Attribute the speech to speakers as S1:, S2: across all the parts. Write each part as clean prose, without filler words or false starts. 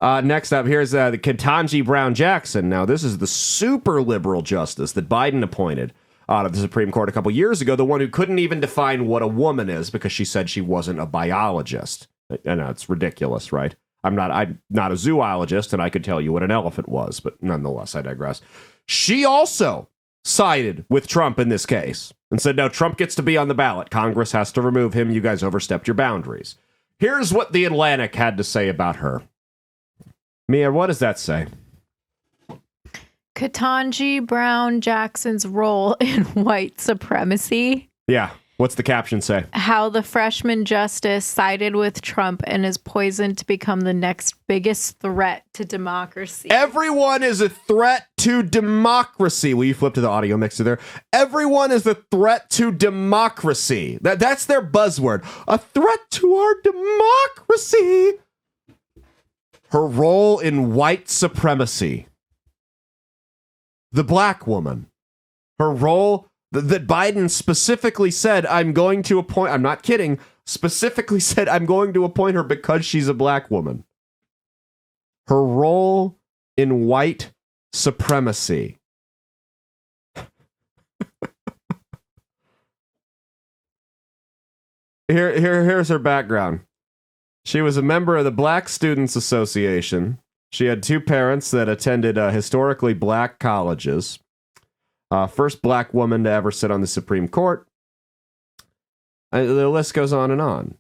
S1: Next up, here's the Ketanji Brown Jackson. Now, this is the super liberal justice that Biden appointed out of the Supreme Court a couple years ago, the one who couldn't even define what a woman is because she said she wasn't a biologist. I know, it's ridiculous, right? I'm not a zoologist, and I could tell you what an elephant was, but nonetheless, I digress. She also sided with Trump in this case and said, no, Trump gets to be on the ballot. Congress has to remove him. You guys overstepped your boundaries. Here's what The Atlantic had to say about her. Mia, what does that say?
S2: Ketanji Brown Jackson's role in white supremacy.
S1: Yeah. What's the caption say?
S2: How the freshman justice sided with Trump and is poisoned to become the next biggest threat to democracy.
S1: Everyone is a threat to democracy. Will you flip to the audio mixer there? Everyone is a threat to democracy. That's their buzzword. A threat to our democracy. Her role in white supremacy. The black woman. Her role that Biden specifically said, I'm going to appoint, I'm not kidding, specifically said, I'm going to appoint her because she's a black woman. Her role in white supremacy. Here's her background. She was a member of the Black Students Association. She had two parents that attended historically black colleges. First black woman to ever sit on the Supreme Court. The list goes on and on.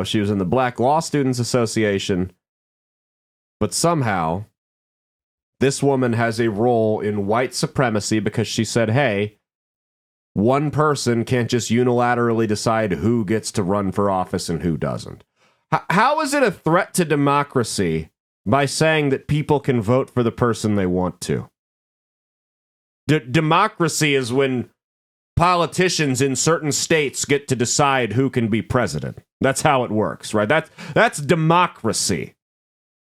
S1: She was in the Black Law Students Association. But somehow, this woman has a role in white supremacy because she said, hey, one person can't just unilaterally decide who gets to run for office and who doesn't. How is it a threat to democracy by saying that people can vote for the person they want to? Democracy is when politicians in certain states get to decide who can be president. That's how it works, right? That's democracy.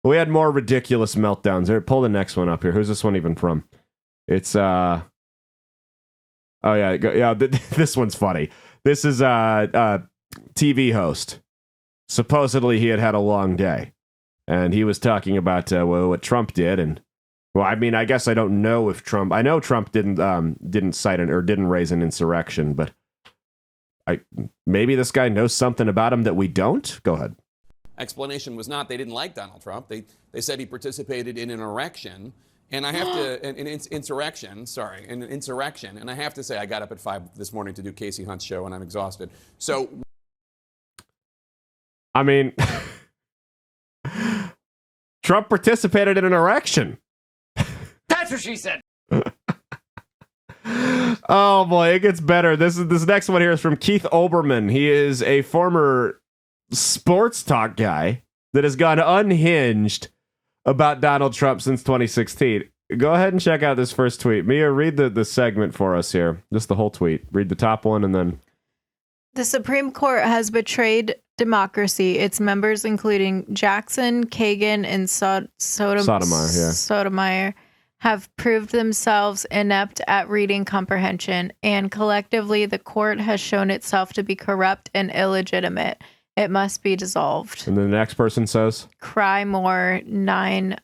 S1: We had more ridiculous meltdowns. Here, pull the next one up here. Who's this one even from? It's oh yeah, this one's funny. This is a TV host. Supposedly he had a long day, and he was talking about what Trump did, and well, I mean, I guess I don't know if Trump. I know Trump didn't cite or didn't raise an insurrection, but maybe this guy knows something about him that we don't. Go ahead.
S3: Explanation was not they didn't like Donald Trump. They said he participated in an insurrection, and I have to an insurrection. Sorry, an insurrection, and I have to say I got up at 5 this morning to do Casey Hunt's show, and I'm exhausted. So.
S1: I mean, Trump participated in an election.
S4: That's what she said.
S1: Oh boy, it gets better. This next one here is from Keith Olbermann. He is a former sports talk guy that has gone unhinged about Donald Trump since 2016. Go ahead and check out this first tweet. Mia, read the segment for us here. Just the whole tweet. Read the top one and then.
S2: The Supreme Court has betrayed democracy. Its members, including Jackson, Kagan, and Sotomayor, have proved themselves inept at reading comprehension, and collectively the court has shown itself to be corrupt and illegitimate. It must be dissolved.
S1: And then the next person says?
S2: Cry more 9-0.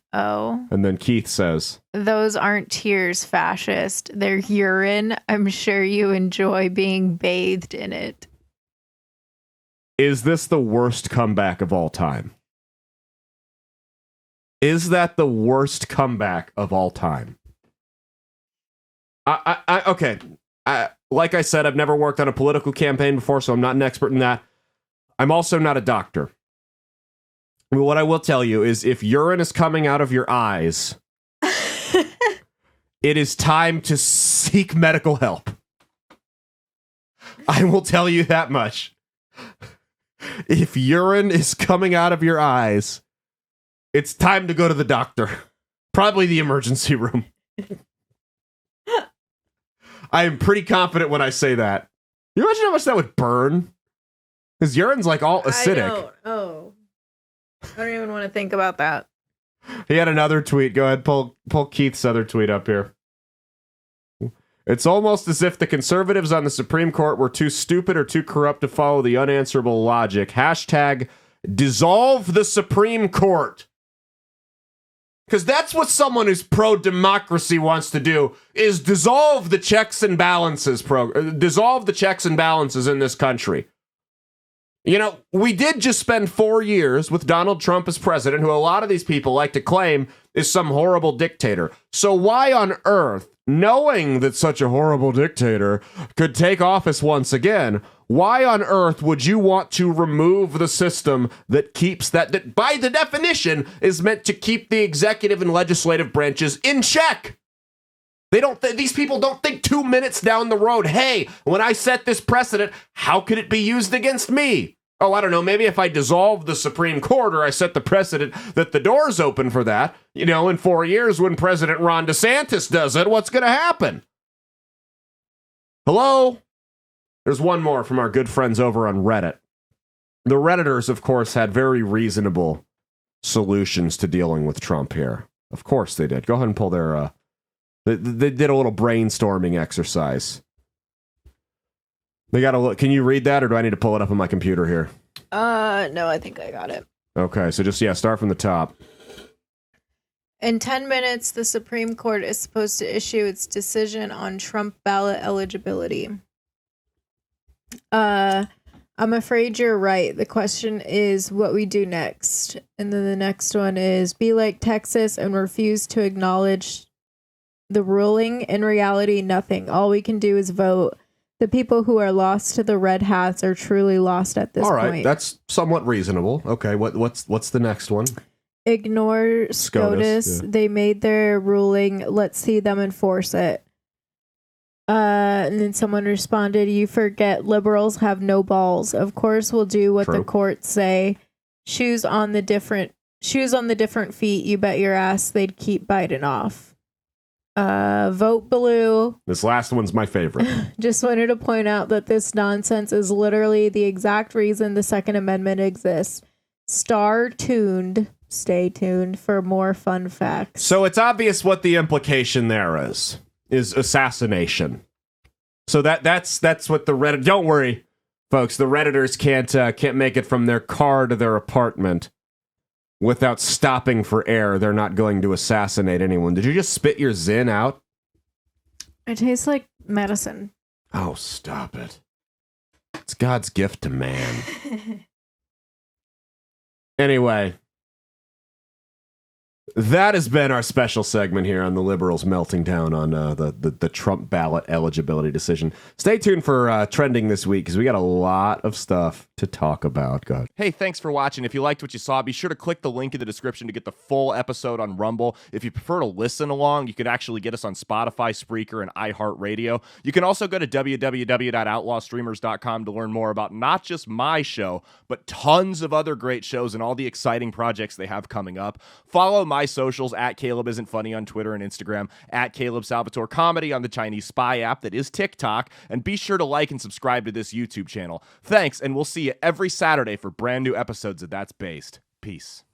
S1: And then Keith says?
S2: Those aren't tears, fascist. They're urine. I'm sure you enjoy being bathed in it.
S1: Is this the worst comeback of all time? Is that the worst comeback of all time? Okay. Like I said, I've never worked on a political campaign before, so I'm not an expert in that. I'm also not a doctor. But what I will tell you is if urine is coming out of your eyes, it is time to seek medical help. I will tell you that much. If urine is coming out of your eyes, it's time to go to the doctor. Probably the emergency room. I am pretty confident when I say that. You imagine how much that would burn? Because urine's like all acidic.
S2: I don't even want to think about that.
S1: He had another tweet. Go ahead, pull Keith's other tweet up here. It's almost as if the conservatives on the Supreme Court were too stupid or too corrupt to follow the unanswerable logic. Hashtag dissolve the Supreme Court. Because that's what someone who's pro-democracy wants to do, is dissolve the checks and balances dissolve the checks and balances in this country. You know, we did just spend 4 years with Donald Trump as president, who a lot of these people like to claim is some horrible dictator. So why on earth, knowing that such a horrible dictator could take office once again, why on earth would you want to remove the system that keeps that by the definition is meant to keep the executive and legislative branches in check? These people don't think 2 minutes down the road, hey, when I set this precedent, how could it be used against me? Oh, I don't know, maybe if I dissolve the Supreme Court or I set the precedent that the door's open for that, you know, in 4 years when President Ron DeSantis does it, what's going to happen? Hello? There's one more from our good friends over on Reddit. The Redditors, of course, had very reasonable solutions to dealing with Trump here. Of course they did. Go ahead and pull their... They did a little brainstorming exercise. They got to look. Can you read that, or do I need to pull it up on my computer here?
S2: No, I think I got it.
S1: Okay, so just, start from the top.
S2: In 10 minutes, the Supreme Court is supposed to issue its decision on Trump ballot eligibility. I'm afraid you're right. The question is what we do next. And then the next one is be like Texas and refuse to acknowledge the ruling. In reality, nothing. All we can do is vote. The people who are lost to the red hats are truly lost at this point.
S1: All right, that's somewhat reasonable. Okay, what's the next one?
S2: Ignore SCOTUS.
S1: Yeah.
S2: They made their ruling. Let's see them enforce it. And then someone responded, you forget liberals have no balls. Of course we'll do what the courts say. Shoes on the different feet. You bet your ass they'd keep biting off. Vote blue.
S1: This last one's my favorite.
S2: Just wanted to point out that this nonsense is literally the exact reason the Second Amendment exists. Stay tuned for more fun facts.
S1: So it's obvious what the implication there is assassination. So that's what the Reddit. Don't worry, folks. The Redditors can't make it from their car to their apartment without stopping for air. They're not going to assassinate anyone. Did you just spit your Zin out?
S2: It tastes like medicine.
S1: Oh, stop it. It's God's gift to man. Anyway, that has been our special segment here on the Liberals melting down on the Trump ballot eligibility decision. Stay tuned for trending this week, because we got a lot of stuff to talk about. God.
S5: Hey, thanks for watching. If you liked what you saw, be sure to click the link in the description to get the full episode on Rumble. If you prefer to listen along, you could actually get us on Spotify, Spreaker, and iHeartRadio. You can also go to www.outlawstreamers.com to learn more about not just my show, but tons of other great shows and all the exciting projects they have coming up. Follow my socials at Caleb Isn't Funny on Twitter and Instagram, at Caleb Salvatore Comedy on the Chinese Spy app that is TikTok, and be sure to like and subscribe to this YouTube channel. Thanks, and we'll see you every Saturday for brand new episodes of That's Based. Peace.